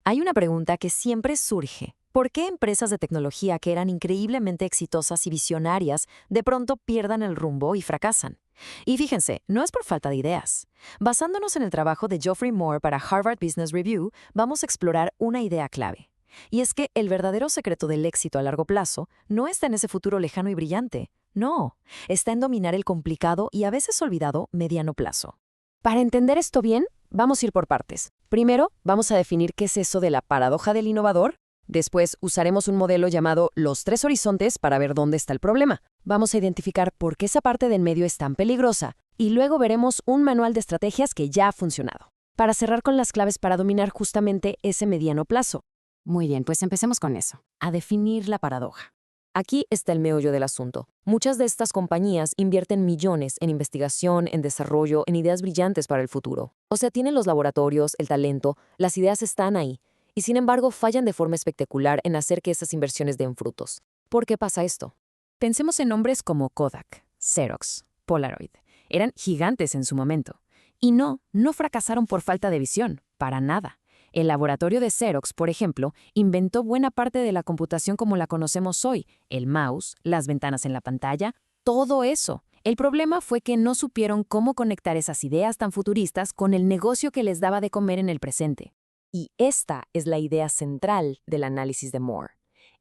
Hay una pregunta que siempre surge. ¿Por qué empresas de tecnología que eran increíblemente exitosas y visionarias de pronto pierdan el rumbo y fracasan? Y fíjense, no es por falta de ideas. Basándonos en el trabajo de Geoffrey Moore para Harvard Business Review, vamos a explorar una idea clave. Y es que el verdadero secreto del éxito a largo plazo no está en ese futuro lejano y brillante. No, está en dominar el complicado y a veces olvidado mediano plazo. Para entender esto bien, vamos a ir por partes. Primero, vamos a definir qué es eso de la paradoja del innovador. Después, usaremos un modelo llamado los tres horizontes para ver dónde está el problema. Vamos a identificar por qué esa parte del medio es tan peligrosa. Y luego veremos un manual de estrategias que ya ha funcionado. Para cerrar con las claves para dominar justamente ese mediano plazo. Muy bien, pues empecemos con eso. A definir la paradoja. Aquí está el meollo del asunto. Muchas de estas compañías invierten millones en investigación, en desarrollo, en ideas brillantes para el futuro. O sea, tienen los laboratorios, el talento, las ideas están ahí. Y sin embargo, fallan de forma espectacular en hacer que esas inversiones den frutos. ¿Por qué pasa esto? Pensemos en nombres como Kodak, Xerox, Polaroid. Eran gigantes en su momento. Y no fracasaron por falta de visión, para nada. El laboratorio de Xerox, por ejemplo, inventó buena parte de la computación como la conocemos hoy, el mouse, las ventanas en la pantalla, todo eso. El problema fue que no supieron cómo conectar esas ideas tan futuristas con el negocio que les daba de comer en el presente. Y esta es la idea central del análisis de Moore.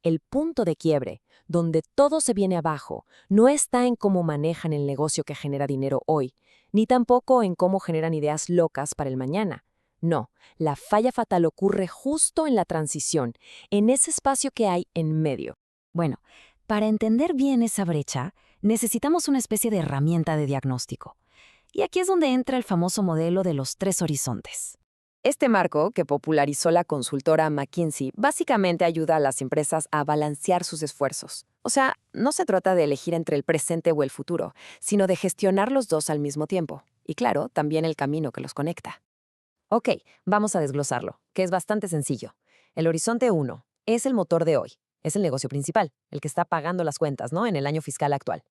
El punto de quiebre, donde todo se viene abajo, no está en cómo manejan el negocio que genera dinero hoy, ni tampoco en cómo generan ideas locas para el mañana. No, la falla fatal ocurre justo en la transición, en ese espacio que hay en medio. Bueno, para entender bien esa brecha, necesitamos una especie de herramienta de diagnóstico. Y aquí es donde entra el famoso modelo de los tres horizontes. Este marco, que popularizó la consultora McKinsey, básicamente ayuda a las empresas a balancear sus esfuerzos. O sea, no se trata de elegir entre el presente o el futuro, sino de gestionar los dos al mismo tiempo. Y claro, también el camino que los conecta. Ok, vamos a desglosarlo, que es bastante sencillo. El horizonte 1 es el motor de hoy, es el negocio principal, el que está pagando las cuentas, ¿no?, en el año fiscal actual.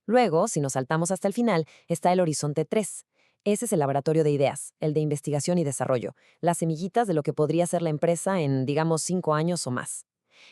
Luego, si nos saltamos hasta el final, está el horizonte 3. Ese es el laboratorio de ideas, el de investigación y desarrollo, las semillitas de lo que podría ser la empresa en, digamos, 5 años o más.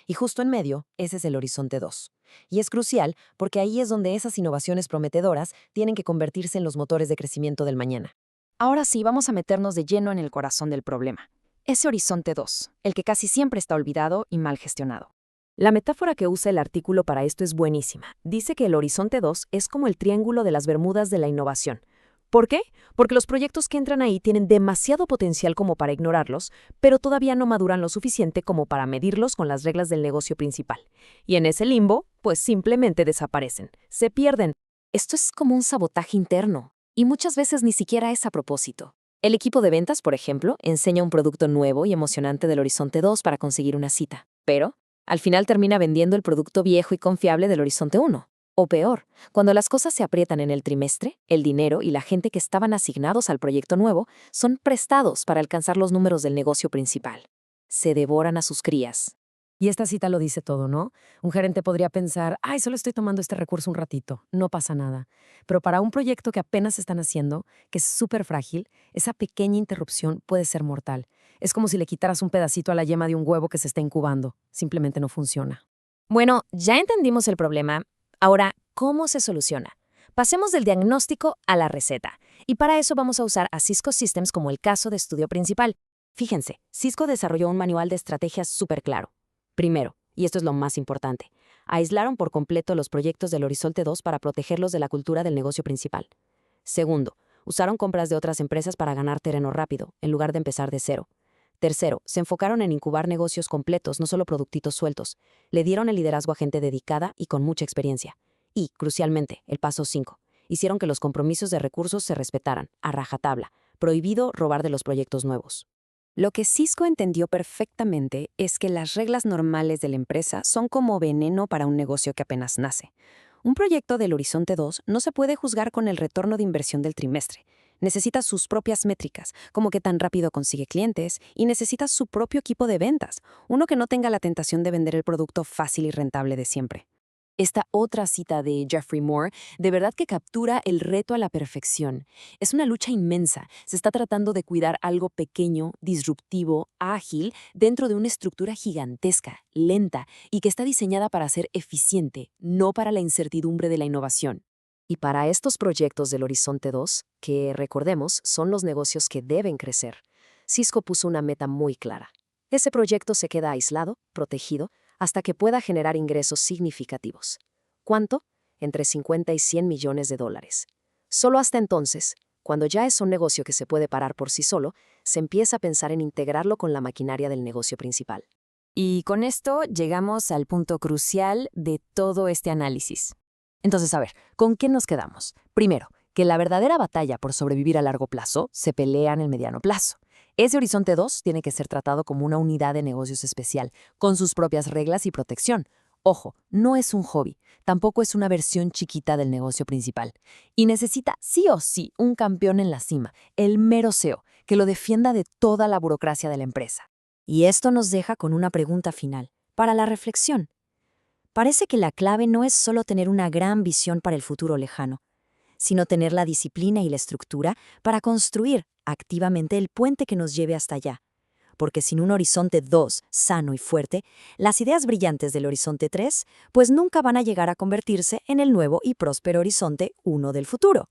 Y justo en medio, ese es el horizonte 2. Y es crucial porque ahí es donde esas innovaciones prometedoras tienen que convertirse en los motores de crecimiento del mañana. Ahora sí, vamos a meternos de lleno en el corazón del problema. Ese horizonte 2, el que casi siempre está olvidado y mal gestionado. La metáfora que usa el artículo para esto es buenísima. Dice que el horizonte 2 es como el triángulo de las Bermudas de la innovación. ¿Por qué? Porque los proyectos que entran ahí tienen demasiado potencial como para ignorarlos, pero todavía no maduran lo suficiente como para medirlos con las reglas del negocio principal. Y en ese limbo, pues simplemente desaparecen, se pierden. Esto es como un sabotaje interno, y muchas veces ni siquiera es a propósito. El equipo de ventas, por ejemplo, enseña un producto nuevo y emocionante del horizonte 2 para conseguir una cita, pero al final termina vendiendo el producto viejo y confiable del horizonte 1. O peor, cuando las cosas se aprietan en el trimestre, el dinero y la gente que estaban asignados al proyecto nuevo son prestados para alcanzar los números del negocio principal. Se devoran a sus crías. Y esta cita lo dice todo, ¿no? Un gerente podría pensar, ay, solo estoy tomando este recurso un ratito, no pasa nada. Pero para un proyecto que apenas están haciendo, que es súper frágil, esa pequeña interrupción puede ser mortal. Es como si le quitaras un pedacito a la yema de un huevo que se está incubando. Simplemente no funciona. Bueno, ya entendimos el problema. Ahora, ¿cómo se soluciona? Pasemos del diagnóstico a la receta. Y para eso vamos a usar a Cisco Systems como el caso de estudio principal. Fíjense, Cisco desarrolló un manual de estrategias súper claro. Primero, y esto es lo más importante, aislaron por completo los proyectos del Horizonte 2 para protegerlos de la cultura del negocio principal. Segundo, usaron compras de otras empresas para ganar terreno rápido, en lugar de empezar de cero. Tercero, se enfocaron en incubar negocios completos, no solo productitos sueltos. Le dieron el liderazgo a gente dedicada y con mucha experiencia. Y, crucialmente, el paso 5, hicieron que los compromisos de recursos se respetaran, a rajatabla, prohibido robar de los proyectos nuevos. Lo que Cisco entendió perfectamente es que las reglas normales de la empresa son como veneno para un negocio que apenas nace. Un proyecto del Horizonte 2 no se puede juzgar con el retorno de inversión del trimestre. Necesita sus propias métricas, como que tan rápido consigue clientes, y necesita su propio equipo de ventas, uno que no tenga la tentación de vender el producto fácil y rentable de siempre. Esta otra cita de Jeffrey Moore de verdad que captura el reto a la perfección. Es una lucha inmensa. Se está tratando de cuidar algo pequeño, disruptivo, ágil, dentro de una estructura gigantesca, lenta y que está diseñada para ser eficiente, no para la incertidumbre de la innovación. Y para estos proyectos del Horizonte 2, que recordemos son los negocios que deben crecer, Cisco puso una meta muy clara. Ese proyecto se queda aislado, protegido, hasta que pueda generar ingresos significativos. ¿Cuánto? Entre 50 y 100 millones de dólares. Solo hasta entonces, cuando ya es un negocio que se puede parar por sí solo, se empieza a pensar en integrarlo con la maquinaria del negocio principal. Y con esto llegamos al punto crucial de todo este análisis. Entonces, a ver, ¿con qué nos quedamos? Primero, que la verdadera batalla por sobrevivir a largo plazo se pelea en el mediano plazo. Ese Horizonte 2 tiene que ser tratado como una unidad de negocios especial, con sus propias reglas y protección. Ojo, no es un hobby, tampoco es una versión chiquita del negocio principal. Y necesita sí o sí un campeón en la cima, el mero CEO, que lo defienda de toda la burocracia de la empresa. Y esto nos deja con una pregunta final, para la reflexión. Parece que la clave no es solo tener una gran visión para el futuro lejano, sino tener la disciplina y la estructura para construir activamente el puente que nos lleve hasta allá. Porque sin un Horizonte 2 sano y fuerte, las ideas brillantes del Horizonte 3 pues nunca van a llegar a convertirse en el nuevo y próspero Horizonte 1 del futuro.